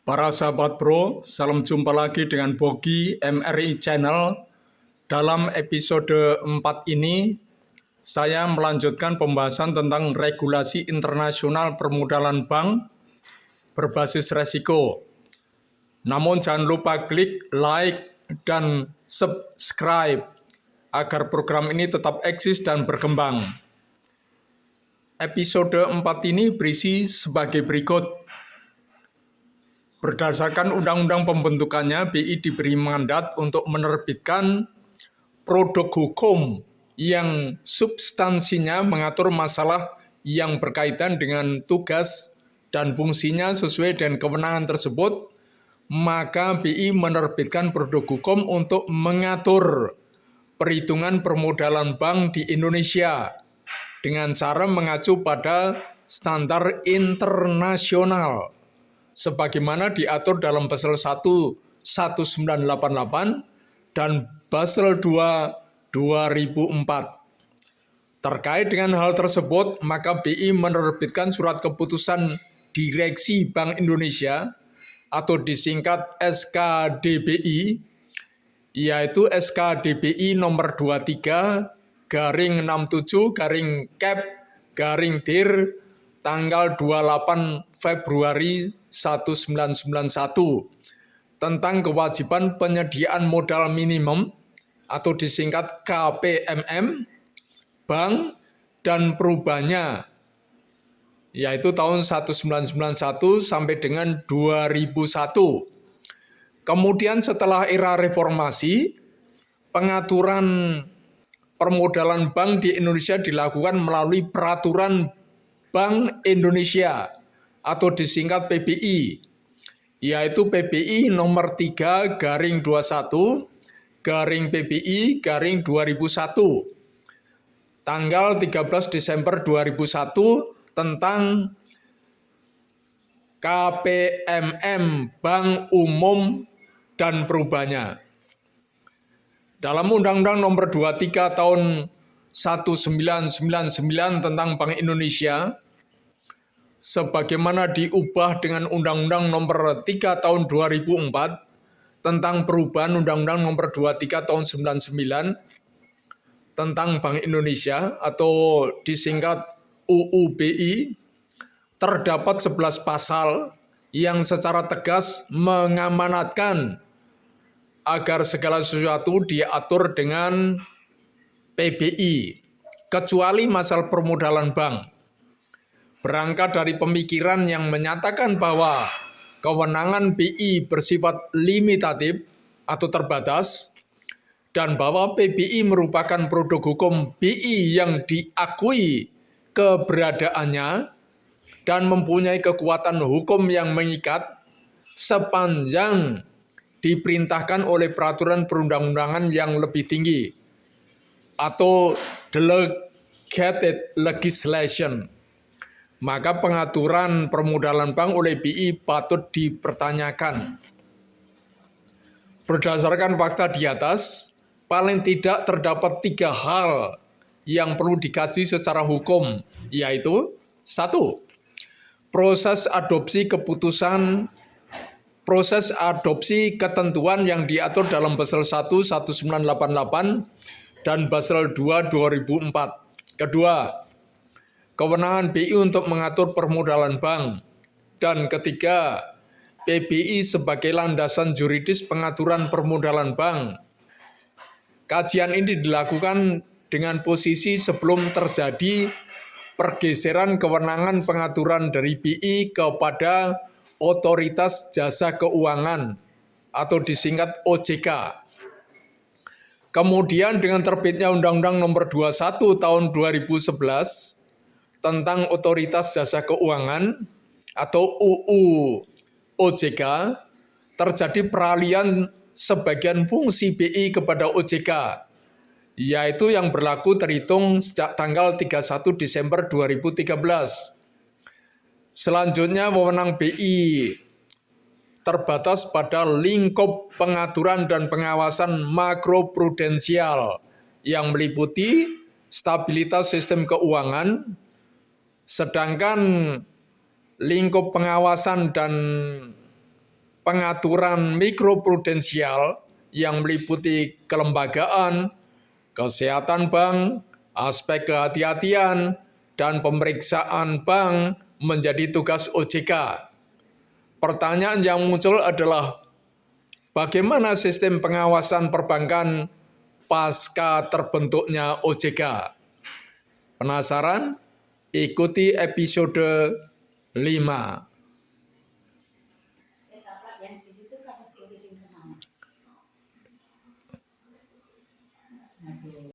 Para sahabat bro, salam jumpa lagi dengan Bogi MRI Channel. Dalam episode 4 ini, saya melanjutkan pembahasan tentang regulasi internasional permodalan bank berbasis resiko. Namun jangan lupa klik like dan subscribe agar program ini tetap eksis dan berkembang. Episode 4 ini berisi sebagai berikut. Berdasarkan undang-undang pembentukannya, BI diberi mandat untuk menerbitkan produk hukum yang substansinya mengatur masalah yang berkaitan dengan tugas dan fungsinya sesuai dengan kewenangan tersebut, maka BI menerbitkan produk hukum untuk mengatur perhitungan permodalan bank di Indonesia dengan cara mengacu pada standar internasional sebagaimana diatur dalam Basel 1 1988 dan Basel 2 2004. Terkait dengan hal tersebut, maka BI menerbitkan surat keputusan Direksi Bank Indonesia atau disingkat SKDBI, yaitu SKDBI nomor 23/67/Cap/Dir tanggal 28 Februari 1991 tentang kewajiban penyediaan modal minimum atau disingkat KPMM bank dan perubahannya, yaitu tahun 1991 sampai dengan 2001. Kemudian setelah era reformasi, pengaturan permodalan bank di Indonesia dilakukan melalui Peraturan Bank Indonesia atau disingkat PBI, yaitu PBI nomor 3/21/PBI/2001 tanggal 13 Desember 2001 tentang KPMM Bank Umum dan perubahannya. Dalam Undang-Undang nomor 23 tahun 1999 tentang Bank Indonesia, sebagaimana diubah dengan Undang-Undang nomor 3 tahun 2004 tentang perubahan Undang-Undang nomor 23 tahun 99 tentang Bank Indonesia atau disingkat UU BI, terdapat 11 pasal yang secara tegas mengamanatkan agar segala sesuatu diatur dengan PBI, kecuali masalah permodalan bank. Berangkat dari pemikiran yang menyatakan bahwa kewenangan BI bersifat limitatif atau terbatas, dan bahwa PBI merupakan produk hukum BI yang diakui keberadaannya dan mempunyai kekuatan hukum yang mengikat sepanjang diperintahkan oleh peraturan perundang-undangan yang lebih tinggi atau delegated legislation. Maka pengaturan permodalan bank oleh BI patut dipertanyakan. Berdasarkan fakta di atas, paling tidak terdapat 3 hal yang perlu dikaji secara hukum, yaitu 1. Proses adopsi ketentuan yang diatur dalam Basel 1 1988 dan Basel 2 2004. Kedua, kewenangan BI untuk mengatur permodalan bank. Dan ketiga, PBI sebagai landasan juridis pengaturan permodalan bank. Kajian ini dilakukan dengan posisi sebelum terjadi pergeseran kewenangan pengaturan dari BI kepada Otoritas Jasa Keuangan atau disingkat OJK. Kemudian dengan terbitnya Undang-Undang Nomor 21 Tahun 2011 tentang Otoritas Jasa Keuangan atau UU OJK, terjadi peralihan sebagian fungsi BI kepada OJK, yaitu yang berlaku terhitung sejak tanggal 31 Desember 2013. Selanjutnya, wewenang BI terbatas pada lingkup pengaturan dan pengawasan makroprudensial yang meliputi stabilitas sistem keuangan, sedangkan lingkup pengawasan dan pengaturan mikroprudensial yang meliputi kelembagaan, kesehatan bank, aspek kehati-hatian, dan pemeriksaan bank menjadi tugas OJK. Pertanyaan yang muncul adalah, bagaimana sistem pengawasan perbankan pasca terbentuknya OJK? Penasaran? Ikuti episode 5.